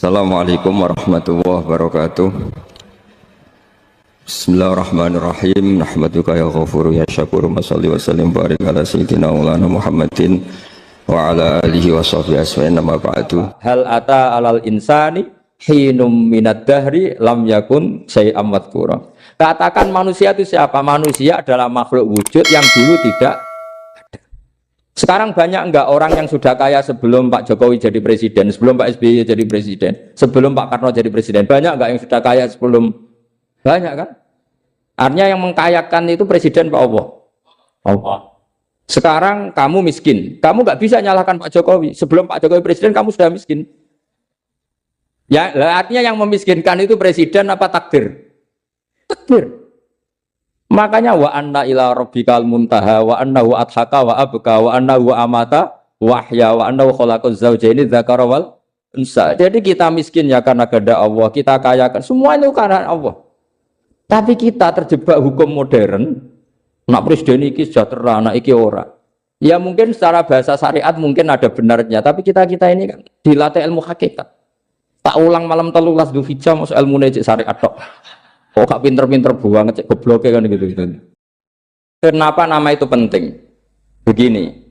Assalamualaikum warahmatullahi wabarakatuh. Bismillahirrahmanirrahim. Nahmaduka ya ghafuru ya syakuru. Masalli wa sallim barik ala sayyidina maulana Muhammadin wa ala alihi wa sahbihi asma'in nama ba'du. Hal ata alal insani hinum minad dahri lam yakun syai'am madhkura. Katakan manusia itu siapa? Manusia adalah makhluk wujud yang dulu tidak. Sekarang banyak enggak orang yang sudah kaya sebelum Pak Jokowi jadi presiden, sebelum Pak SBY jadi presiden, sebelum Pak Karno jadi presiden? Banyak enggak yang sudah kaya sebelum? Banyak kan? Artinya yang mengkayakan itu presiden Pak Allah. Allah. Sekarang kamu miskin, kamu enggak bisa nyalahkan Pak Jokowi. Sebelum Pak Jokowi presiden kamu sudah miskin. Ya, artinya yang memiskinkan itu presiden apa takdir? Takdir. Makanya wa anna ila rabbikal muntaha wa annahu adhaka wa abka wa annahu amata wahya wa annahu khalaqaz zawjaini dzakara wal unsa. Jadi kita miskin ya karena kehendak Allah, kita kaya kan semua itu karena Allah. Tapi kita terjebak hukum modern. Nak presiden iki sejahtera, nak iki ora. Ya mungkin secara bahasa syariat mungkin ada benarnya, tapi kita ini kan dilatih ilmu hakikat. Tak ulang malam 13 Dzulhijjah masuk ilmu cek syariat tok. Oh gak pinter-pinter banget cek goblok kan gitu. Kenapa nama itu penting? Begini.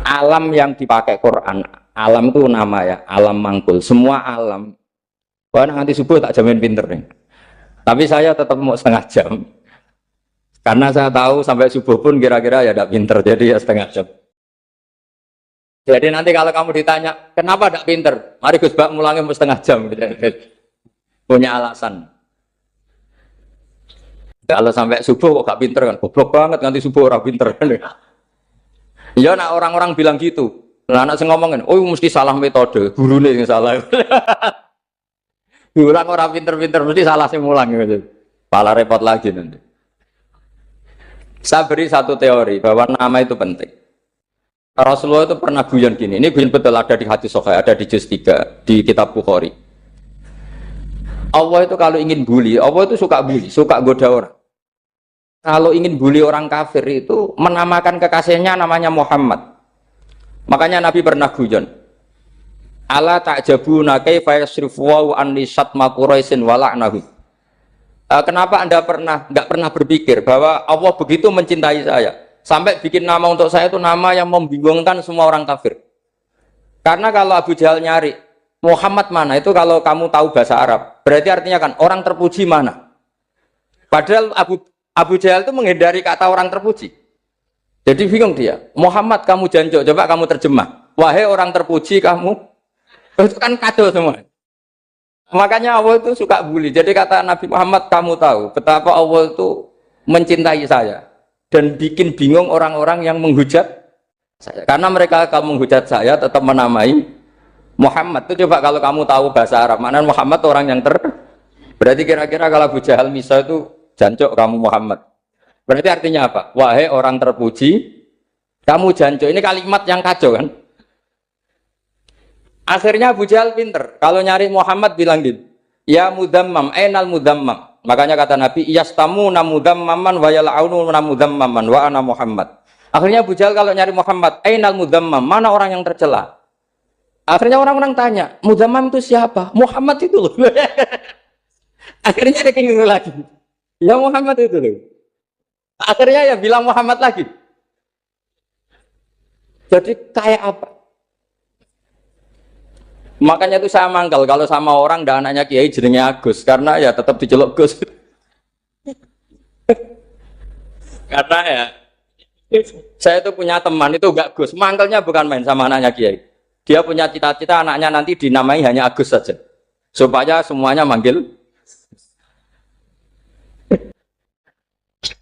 Alam yang dipakai Quran, alam itu nama ya, alam mangkul. Semua alam. Wah nanti subuh tak jamin pinter nih. Tapi saya tetap mau setengah jam. Karena saya tahu sampai subuh pun kira-kira ya tidak pinter, jadi ya setengah jam. Jadi nanti kalau kamu ditanya, kenapa tidak pinter? Mari Gus Bak mulangnya mau setengah jam. Punya alasan. Kalau sampai subuh kok gak pinter kan, goblok banget nanti subuh orang pinter kan. Ya nak orang-orang bilang gitu. Nah, anak saya ngomongin, oh mesti salah metode, gurunya yang salah. Diulang orang pinter-pinter mesti salah sih mulang gitu. Pala repot lagi nanti. Saya beri satu teori bahwa nama itu penting. Rasulullah itu pernah guyon gini. Ini guyon betul ada di hadis Sahih, ada di juz 3 di kitab Bukhari. Allah itu kalau ingin bully, Allah itu suka bully, suka goda orang. Kalau ingin bully orang kafir itu menamakan kekasihnya namanya Muhammad. Makanya Nabi pernah guyon. Ala ta'jabuna kaifa yasrifu wa an lisatma quraisin wa la'nahu. Kenapa Anda enggak pernah berpikir bahwa Allah begitu mencintai saya sampai bikin nama untuk saya itu nama yang membingungkan semua orang kafir. Karena kalau Abu Jahal nyari Muhammad mana itu kalau kamu tahu bahasa Arab berarti artinya kan orang terpuji mana. Padahal Abu Jahal itu menghindari kata orang terpuji. Jadi bingung dia. Muhammad kamu jancuk, coba kamu terjemah. Wahai orang terpuji kamu. Itu kan kado semua. Makanya Allah itu suka bully. Jadi kata Nabi Muhammad kamu tahu betapa Allah itu mencintai saya dan bikin bingung orang-orang yang menghujat saya. Karena mereka kalau menghujat saya tetap menamai Muhammad itu coba kalau kamu tahu bahasa Arab, mana Muhammad orang yang berarti kira-kira kalau Abu Jahal Misa itu jancuk kamu Muhammad. Berarti artinya apa? Wahai orang terpuji, kamu jancuk. Ini kalimat yang kacau kan? Akhirnya Abu Jahal pinter. Kalau nyari Muhammad bilang gitu, ya mudammam, ainal mudammam. Makanya kata Nabi, yastamuna mudammaman wa yal'aununa mudammaman wa ana Muhammad. Akhirnya Abu Jahal kalau nyari Muhammad, ainal mudammam, mana orang yang tercela? Akhirnya orang-orang tanya, Mudammam itu siapa? Muhammad itu loh. Akhirnya dia keinget lagi. Ya Muhammad itu loh. Akhirnya ya bilang Muhammad lagi. Jadi kayak apa? Makanya itu saya mangkal kalau sama orang dan anaknya Kiai jenenge Agus karena ya tetap diceluk Gus. Karena ya saya itu punya teman itu enggak Gus, mangkalnya bukan main sama anaknya Kiai. Dia punya cita-cita anaknya nanti dinamai hanya Agus saja. Supaya semuanya manggil.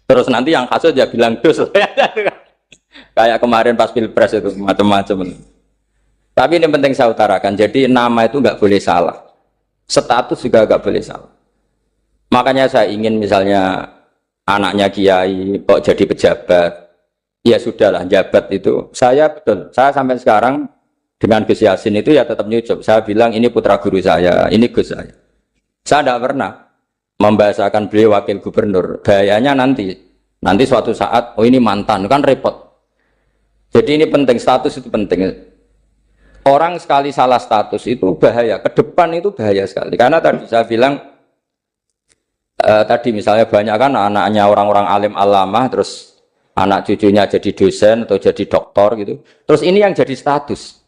Terus nanti yang kasut dia bilang Dus. Kayak kemarin pas Pilpres itu macam-macam. Tapi ini penting saya utarakan. Jadi nama itu nggak boleh salah. Status juga nggak boleh salah. Makanya saya ingin misalnya anaknya Kiai kok jadi pejabat. Ya sudahlah, jabat itu. Saya betul. Saya sampai sekarang dengan Gus Yasin itu ya tetap nyucup. Saya bilang ini putra guru saya, ini Gus saya. Saya tidak pernah membahasakan beliau wakil gubernur. Bahayanya nanti suatu saat, oh ini mantan, kan repot. Jadi ini penting, status itu penting. Orang sekali salah status itu bahaya, ke depan itu bahaya sekali. Karena tadi saya bilang, tadi misalnya banyak kan anaknya orang-orang alim alamah, terus anak cucunya jadi dosen atau jadi doktor gitu. Terus ini yang jadi status.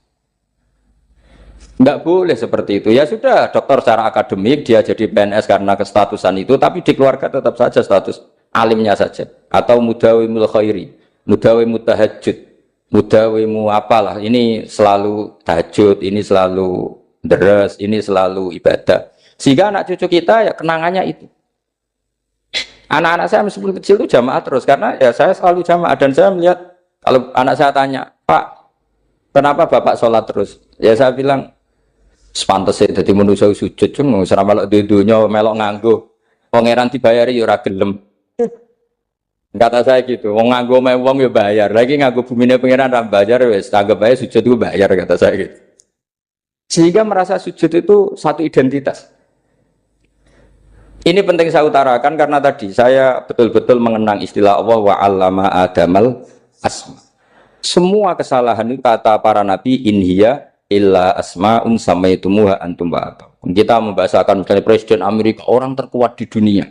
Enggak boleh seperti itu. Ya sudah, dokter secara akademik, dia jadi PNS karena kestatusan itu, tapi di keluarga tetap saja status alimnya saja. Atau mudawimul khairi, mudawimul tahajud, mudawimu apalah, ini selalu tahajud, ini selalu deres, ini selalu ibadah. Sehingga anak cucu kita ya kenangannya itu. Anak-anak saya meskipun kecil itu jamaah terus, karena ya saya selalu jamaah. Dan saya melihat, kalau anak saya tanya, Pak, kenapa Bapak sholat terus? Ya saya bilang, sepantesnya jadi manusia sujud, cuma selama melok dudunya, melok nganggo, pangeran dibayari ya ora gelem. Kata saya gitu, wong nganggo wong ya bayar, lagi nganggo bumine pangeran ra bayar wis anggap aja sujud itu bayar, kata saya gitu. Sehingga merasa sujud itu satu identitas. Ini penting saya utarakan karena tadi saya betul-betul mengenang istilah Allah wa 'allama Adamal asma. Semua kesalahan itu kata para nabi inhiya illa asma'un samaitumuha antum ba'atum. Kita membahasakan misalnya Presiden Amerika, orang terkuat di dunia.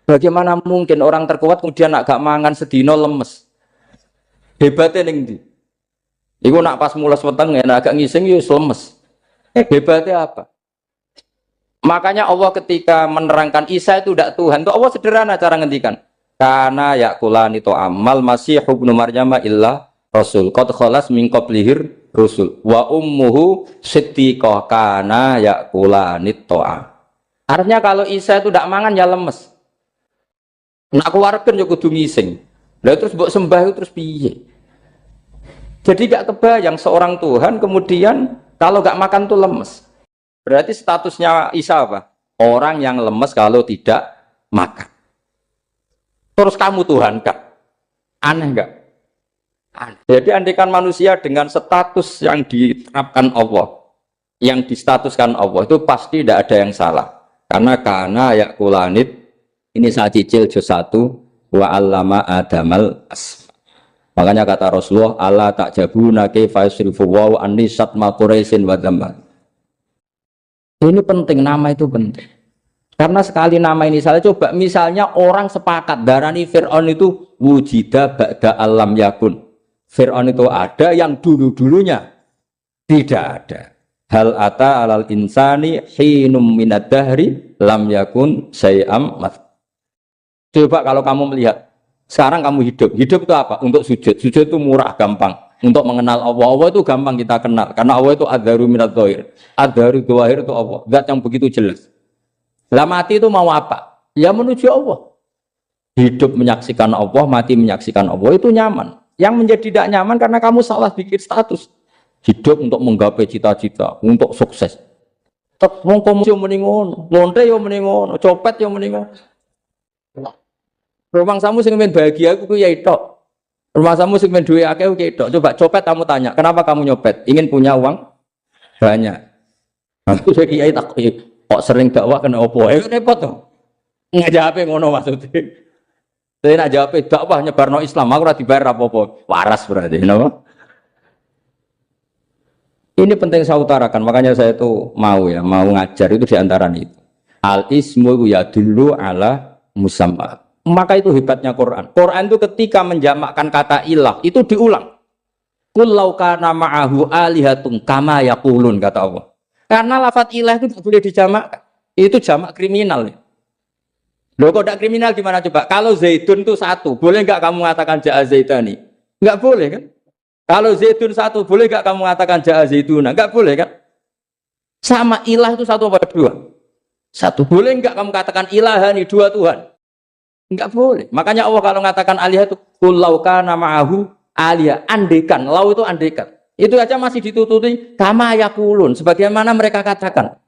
Bagaimana mungkin orang terkuat kemudian agak mangan sedino lemes? Hebatnya ning ndi? Iku nak pas mulas weteng enak agak ngising ya lemes. Hebatnya apa? Makanya Allah ketika menerangkan Isa itu tidak Tuhan, itu Allah sederhana cara ngendikan. Karena yakulani to amal masih ibnu Maryam illa rasul. Qad khalas min qablihir rusul. Wa ummuhu siddiqah kana yakulani to'am. Artinya kalau Isa itu tidak mangan ya lemes. Nak keluarkan ya kudu ngising. Lah terus mbok sembah itu terus piye? Jadi gak kebayang seorang Tuhan kemudian kalau gak makan tuh lemes. Berarti statusnya Isa apa? Orang yang lemes kalau tidak makan. Terus kamu Tuhan kak? Aneh gak? Aneh. Jadi andikan manusia dengan status yang diterapkan Allah, yang distatuskan Allah, itu pasti tidak ada yang salah. Karena yakulanit, ini saya cicil juz 1 wa 'allama Adamal asma. Makanya kata Rasulullah, Allah tak jabuna kaifa yusrifu wa annisat ma quraisin wa dzamma. Ini penting, nama itu penting. Karena sekali nama ini salah, coba misalnya orang sepakat darani Fir'aun itu wujida ba'da alam yakun. Fir'aun itu ada yang dulu-dulunya tidak ada. Hal ata alal insani hinum minad dahri lam yakun syai'am mat. Coba kalau kamu melihat sekarang kamu hidup itu apa? Untuk sujud. Sujud itu murah, gampang. Untuk mengenal Allah, Allah itu gampang kita kenal. Karena Allah itu adharu minad dhahir. Adharu dhahir itu Allah, zat yang begitu jelas. Lah mati itu mau apa? Ya menuju Allah. Hidup menyaksikan Allah, mati menyaksikan Allah, itu nyaman. Yang menjadi tidak nyaman karena kamu salah bikin status. Hidup untuk menggapai cita-cita, untuk sukses. Tek wong komunis yo muni ngono, lonte yo muni ngono, copet yo muni ngono. Rumah samu sing men bahagia aku ya itu. Rumah samu sing men duwe akeh ku itu. Coba copet kamu tanya, kenapa kamu nyopet? Ingin punya uang banyak. Aku saya kiai tak kok sering dakwah kena opo? Repot to. Ngajape ngono maksudnya. Saya nak jawab dakwah nyebarno Islam, aku ora dibayar apa-apa. Waras berarti, napa? Ini penting saya utarakan, makanya saya itu mau ngajar itu diantara itu. Al ismu ya dulu ala musamma. Maka itu hebatnya Quran. Quran itu ketika menjamakkan kata ilah itu diulang. Qul law kana ma'ahu alihatun kama yaqulun, kata Allah. Karena lafaz ilah itu tidak boleh dijamakkan. Itu jamak kriminal. Loh kok tidak kriminal gimana coba? Kalau Zaidun itu satu, boleh enggak kamu mengatakan ja'a Zaidani? Enggak boleh kan? Kalau Zaidun satu, boleh enggak kamu mengatakan ja'a Zaiduna? Enggak boleh kan? Sama ilah itu satu apa dua? Satu. Boleh enggak kamu katakan ilahani, dua Tuhan? Enggak boleh. Makanya Allah kalau mengatakan aliyah itu qul law kana ma'ahu aliyah, andekan. Lau itu andekan. Itu aja masih ditututi kama yaqulun, sebagaimana mereka katakan.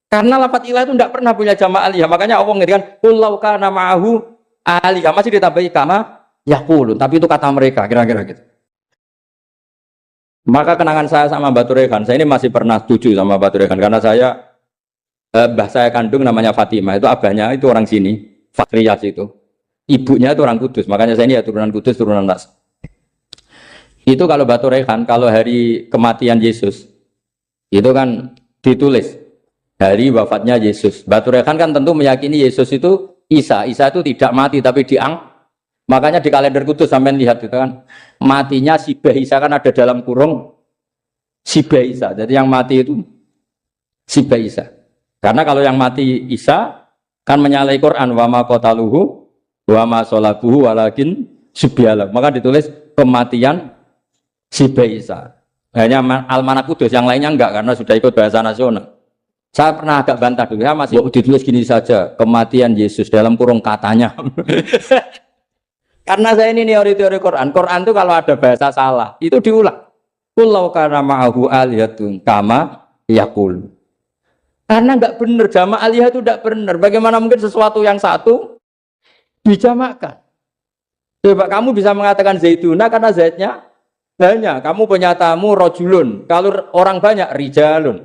Karena lafaz ilah itu tidak pernah punya jamak aliyah. Makanya Allah mengatakan qul law kana ma'ahu aliyah, masih ditambahi kama yaqulun, tapi itu kata mereka kira-kira gitu. Maka kenangan saya sama Batu Rehan, saya ini masih pernah setuju sama Batu Rehan karena saya mbah saya kandung namanya Fatimah, itu abahnya itu orang sini, Fakriyas itu. Ibunya itu orang Kudus, makanya saya ini ya turunan Kudus, turunan Nas. Itu kalau Batu Rehan, kalau hari kematian Yesus, Itu kan ditulis hari wafatnya Yesus. Batu Rekan kan tentu meyakini Yesus itu Isa. Isa itu tidak mati tapi makanya di kalender kudus sampai lihat itu kan. Matinya Sibah Isa kan ada dalam kurung Sibah Isa. Jadi yang mati itu Sibah Isa. Karena kalau yang mati Isa kan menyalahi Quran wa ma qataluhu wa ma salabuhu walakin subyalah. Maka ditulis kematian Sibah Isa. Hanya Almanak Kudus, yang lainnya enggak karena sudah ikut bahasa nasional. Saya pernah agak bantah dulu, ya masih ditulis gini saja, kematian Yesus dalam kurung katanya. Karena saya ini teori-teori Quran. Quran itu kalau ada bahasa salah, itu diulang. Kullau kana ma'ahu aliyatun kama yaqul. Karena enggak benar, jama' aliyah itu enggak benar. Bagaimana mungkin sesuatu yang satu dijamakkan? Coba kamu bisa mengatakan Zaiduna karena Zaidnya banyak. Kamu punya tamu rojulun. Kalau orang banyak, rijalun.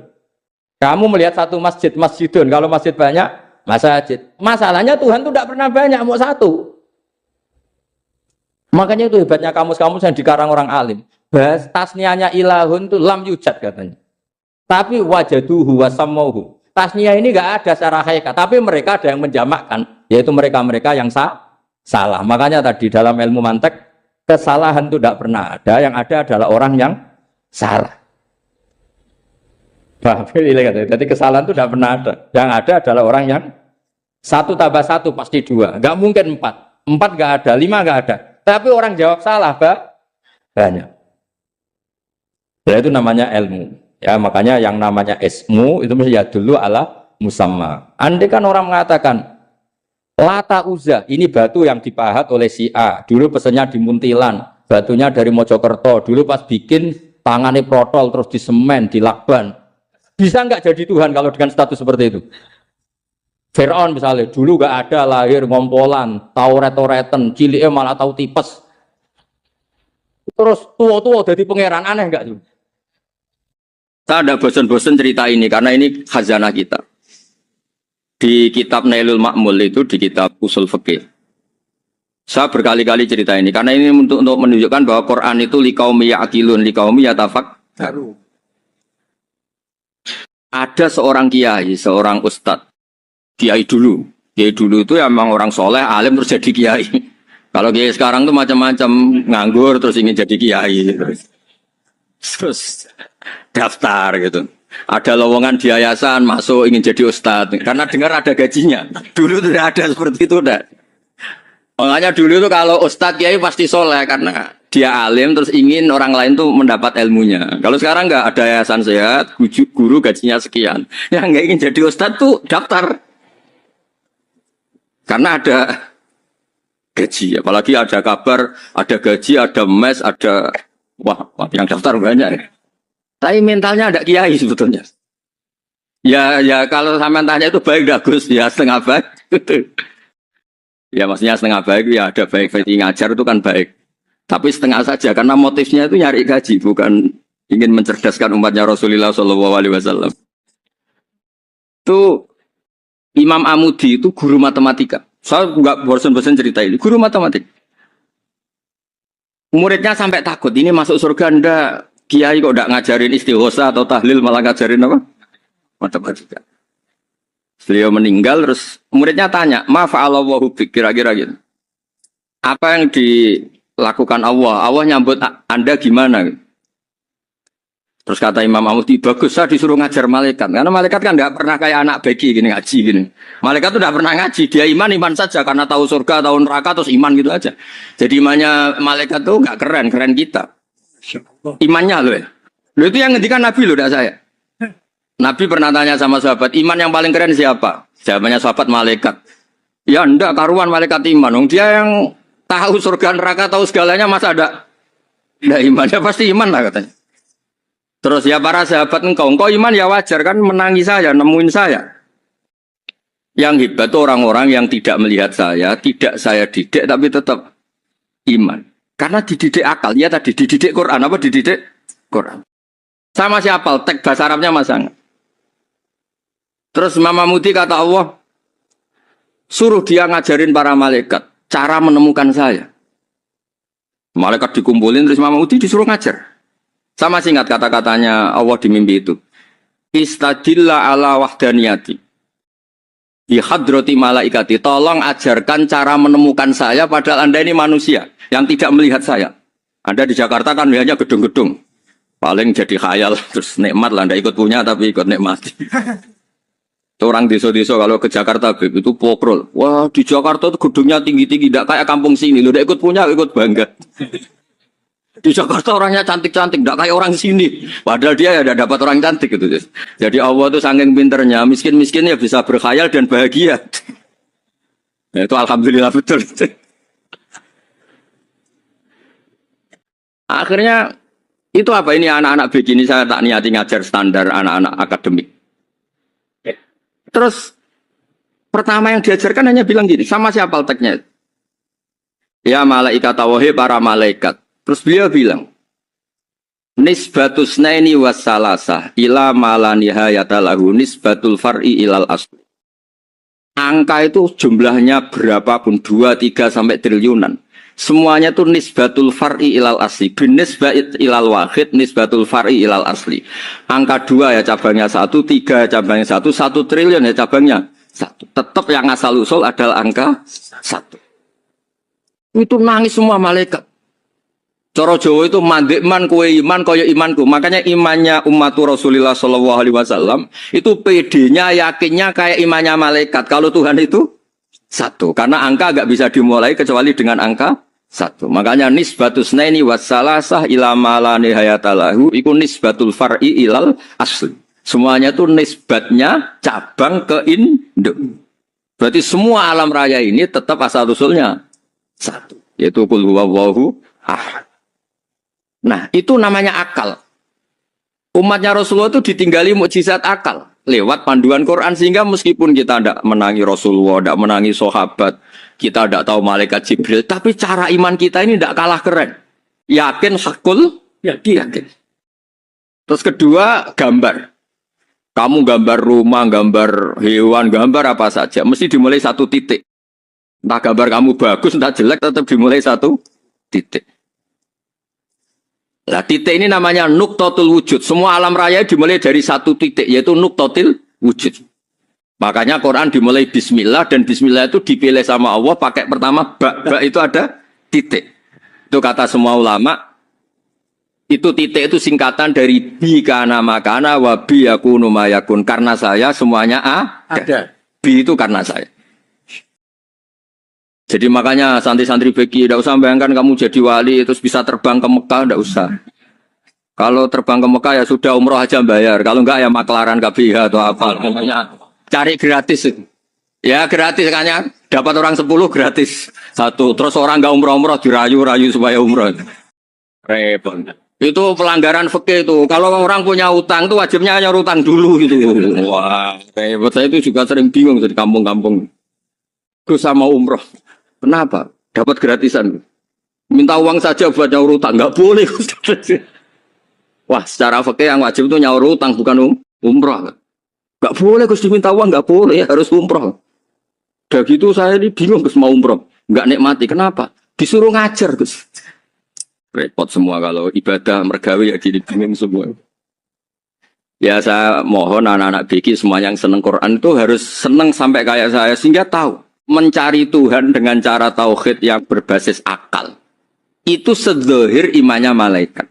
Kamu melihat satu masjid, masjidun. Kalau masjid banyak, masjid. Masalahnya Tuhan itu tidak pernah banyak, mau satu. Makanya itu hebatnya kamus-kamus yang dikarang orang alim. Bahas tasnianya ilahun itu lam yujad katanya. Tapi wajaduhu wasamauhu. Tasniah ini enggak ada secara hakikat. Tapi mereka ada yang menjamakkan. Yaitu mereka-mereka yang salah. Makanya tadi dalam ilmu mantek, kesalahan itu tidak pernah ada. Yang ada adalah orang yang salah. Jadi kesalahan itu tidak pernah ada. Yang ada adalah orang yang 1 tambah 1 pasti 2. Nggak mungkin 4. 4 nggak ada, 5 nggak ada. Tapi orang jawab salah, banyak. Ya itu namanya ilmu. Ya makanya yang namanya ismu itu mesti ya dulu ala musamma. Andai kan orang mengatakan Lata Uzza, ini batu yang dipahat oleh si A. Dulu pesennya di Muntilan, batunya dari Mojokerto. Dulu pas bikin tangannya protol terus di semen, di lakban. Bisa nggak jadi Tuhan kalau dengan status seperti itu? Fir'aun misalnya, dulu nggak ada lahir ngompolan, tahu retoreten, ciliknya malah tahu tipes. Terus tua-tua jadi pangeran, aneh nggak tuh? Saya ada bosan-bosan cerita ini karena ini khazanah kita. Di kitab Nailul Ma'mul itu, di kitab Usul Fikih. Saya berkali-kali cerita ini karena ini untuk menunjukkan bahwa Quran itu liqaumi ya'qilun, liqaumi yatafakkarun. Ada seorang kiai, seorang ustadz, kiai dulu. Kiai dulu itu emang orang soleh, alim terus jadi kiai. Kalau kiai sekarang tuh macam-macam, nganggur terus ingin jadi kiai. Terus daftar gitu. Ada lowongan di yayasan, masuk ingin jadi ustadz. Karena dengar ada gajinya. Dulu tidak ada seperti itu. Enggak. Makanya dulu itu kalau ustadz kiai pasti soleh. Karena dia alim terus ingin orang lain tuh mendapat ilmunya. Kalau sekarang enggak ada yayasan sehat, guru gajinya sekian. Yang enggak ingin jadi ustadz tuh daftar. Karena ada gaji. Apalagi ada kabar, ada gaji, ada mes, ada... Wah, yang daftar banyak. Tapi mentalnya ada kiai sebetulnya. Ya kalau sama tanya itu baik bagus, ya setengah baik. Ya maksudnya setengah baik, ya ada baik ngajar itu kan baik. Tapi setengah saja karena motifnya itu nyari gaji, bukan ingin mencerdaskan umatnya Rasulullah SAW. Itu Imam Amudi itu guru matematika. Saya nggak bosan-bosan cerita ini. Guru matematika. Muridnya sampai takut, ini masuk surga ndak? Kiai kok ndak ngajarin istighosa atau tahlil, malah ngajarin apa? Matematika. Beliau meninggal terus muridnya tanya, "Ma fa'alallahu bik?" Kira-kira gitu. Apa yang dilakukan Allah? Allah nyambut Anda gimana? Terus kata Imam Amudi, bagus saya disuruh ngajar malaikat. Karena malaikat kan nggak pernah kayak anak beki gini ngaji gini. Malaikat tuh nggak pernah ngaji, dia iman saja karena tahu surga, tahu neraka terus iman gitu aja. Jadi imannya malaikat tuh nggak keren kita. Imannya loh ya. Loh itu yang ngendikan Nabi loh, tidak saya. Nabi pernah tanya sama sahabat, iman yang paling keren siapa? Jawabannya sahabat malaikat. Ya enggak, karuan malaikat iman. Dia yang tahu surga neraka, tahu segalanya, masa ada iman? Ya pasti iman lah katanya. Terus ya para sahabat engkau iman ya wajar kan menangi saya, nemuin saya. Yang hebat itu orang-orang yang tidak melihat saya, tidak saya didik tapi tetap iman. Karena dididik akal, ya tadi dididik Quran, apa dididik Quran. Sama masih hafal, teks bahasa Arabnya masang. Terus Imam Amudi kata Allah, suruh dia ngajarin para malaikat cara menemukan saya. Malaikat dikumpulin terus Imam Amudi disuruh ngajar. Sama singkat kata-katanya Allah di mimpi itu. Istadilla ala wahdaniyati. Di hadrati malaikati, tolong ajarkan cara menemukan saya padahal Anda ini manusia yang tidak melihat saya. Anda di Jakarta kan melihatnya gedung-gedung. Paling jadi khayal, terus nikmat lah, Anda ikut punya tapi ikut nikmati. Orang desa-desa kalau ke Jakarta itu pokrol. Wah, di Jakarta itu gedungnya tinggi-tinggi, tidak kayak kampung sini. Lu udah ikut punya, ikut bangga. Di Jakarta orangnya cantik-cantik, tidak kayak orang sini. Padahal dia ya tidak dapat orang cantik gitu. Jadi Allah itu saking pinternya, miskin-miskinnya bisa berkhayal dan bahagia. Ya, itu alhamdulillah betul. Akhirnya itu apa ini anak-anak begini saya tak niati ngajar standar anak-anak akademik. Terus pertama yang diajarkan hanya bilang gini, sama siapa teknya? Ya malaikat wahi para malaikat. Terus beliau bilang, nisbatus naini wassalasah ila malanihayatalahu nisbatul far'i ilal asli. Angka itu jumlahnya berapapun, 2, 3 sampai triliunan. Semuanya itu nisbatul far'i ilal asli. Bin nisbat ilal wahid nisbatul far'i ilal asli. Angka 2 ya cabangnya 1, 3 ya cabangnya 1, 1 triliun ya cabangnya 1. Tetap yang asal usul adalah angka 1. Itu nangis semua malaikat. Cara Jawa itu mandekman kue iman kaya imanku. Makanya imannya umatur Rasulullah SAW itu PD-nya yakinnya kayak imannya malaikat. Kalau Tuhan itu 1. Karena angka agak bisa dimulai kecuali dengan angka 1. Makanya nisbatus naini wassalasah ila ma nihayatalahu iku nisbatul far'i ilal asli. Semuanya itu nisbatnya cabang ke induk. Berarti semua alam raya ini tetap asal usulnya 1. Yaitu qul huwallahu ahad. Nah, itu namanya akal. Umatnya Rasulullah itu ditinggali mukjizat akal lewat panduan Quran sehingga meskipun kita tidak menangi Rasulullah, tidak menangi sahabat, kita tidak tahu malaikat Jibril, tapi cara iman kita ini tidak kalah keren. Yakin hakul, yakin. Terus kedua, gambar. Kamu gambar rumah, gambar hewan, gambar apa saja, mesti dimulai 1 titik. Entah gambar kamu bagus, entah jelek, tetap dimulai 1 titik. Nah, titik ini namanya nuktatul wujud. Semua alam raya dimulai dari 1 titik, yaitu nuktatil wujud. Makanya Quran dimulai bismillah, dan bismillah itu dipilih sama Allah pakai pertama ba itu ada titik. Itu kata semua ulama. Itu titik itu singkatan dari bi kana makana wa bi yakunu mayakun. Karena saya semuanya ada. Bi itu karena saya. Jadi makanya santri-santri beki tidak usah bayangkan kamu jadi wali terus bisa terbang ke Mekah, tidak usah. Kalau terbang ke Mekah ya sudah umroh aja bayar. Kalau enggak ya maklaran KBH atau apa. Pokoknya cari gratis. Ya gratis kan, dapat orang 10 gratis 1. Terus orang enggak umroh-umroh dirayu-rayu supaya umroh. Repot. Itu pelanggaran fikih itu. Kalau orang punya utang tuh wajibnya hanya utang dulu gitu. Wah, repot. Saya itu juga sering bingung di kampung-kampung. Gue sama umroh. Kenapa? Dapat gratisan. Minta uang saja buat nyaur utang. Nggak boleh. Wah, secara fikih yang wajib itu nyaur utang, bukan umroh. Nggak boleh, Gus, diminta uang. Nggak boleh, harus umroh. Udah gitu saya ini bingung, Gus, mau umroh. Nggak nikmati. Kenapa? Disuruh ngajar, Gus. Repot semua kalau ibadah mergawe ya gini, bingung semua. Ya saya mohon anak-anak BK semua yang seneng Quran itu harus seneng sampai kayak saya. Sehingga tahu. Mencari Tuhan dengan cara tauhid yang berbasis akal itu sedzahir imannya malaikat.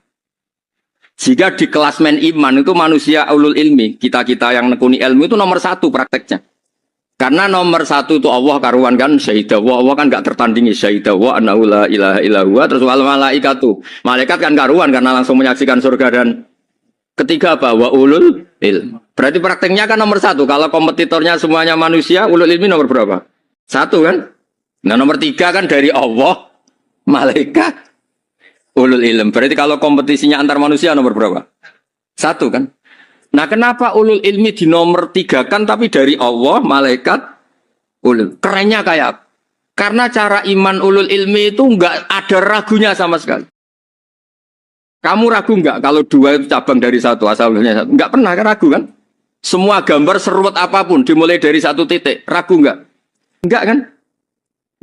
Jika di klasmen iman itu manusia ulul ilmi, kita-kita yang nekuni ilmu itu nomor 1 prakteknya. Karena nomor 1 itu Allah karuan kan syahidah wa, Allah kan gak tertandingi syahidah wa annahu la ilaha illallah. Terus wal malaikatu, malaikat kan karuan karena langsung menyaksikan surga. Dan ketiga apa? Wa ulul ilmi. Berarti prakteknya kan nomor 1. Kalau kompetitornya semuanya manusia, ulul ilmi nomor berapa? 1 kan? Nah nomor 3 kan dari Allah, malaikat, ulul ilm. Berarti kalau kompetisinya antar manusia nomor berapa? 1 kan? Nah kenapa ulul ilmi di nomor 3 kan tapi dari Allah, malaikat, ulul. Kerennya kayak karena cara iman ulul ilmi itu enggak ada ragunya sama sekali. Kamu ragu enggak kalau 2 itu cabang dari 1, asalnya 1? Enggak pernah kan ragu kan? Semua gambar seruat apapun dimulai dari 1 titik, ragu enggak? Enggak kan?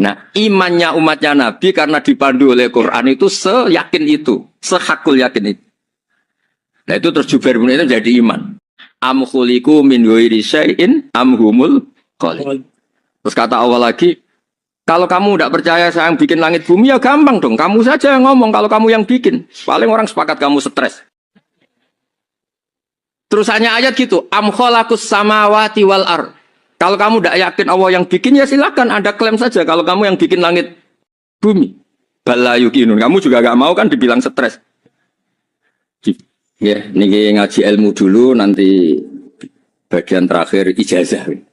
Nah, imannya umatnya Nabi karena dipandu oleh Quran itu seyakin itu, sehakul yakin itu. Nah itu terus Jubair bin itu jadi iman. Am khuliqu min ghairi syai'in am humul khaliqun. Terus kata Allah lagi, kalau kamu tidak percaya saya yang bikin langit bumi, ya gampang dong. Kamu saja yang ngomong kalau kamu yang bikin. Paling orang sepakat kamu stres. Terusannya ayat gitu, am khalaqus samawati wal ar. Kalau kamu tidak yakin Allah yang bikin, ya silakan Anda klaim saja kalau kamu yang bikin langit bumi. Bala yuqinun. Kamu juga gak mau kan dibilang stres. Ya, ini ngaji ilmu dulu, nanti bagian terakhir ijazah.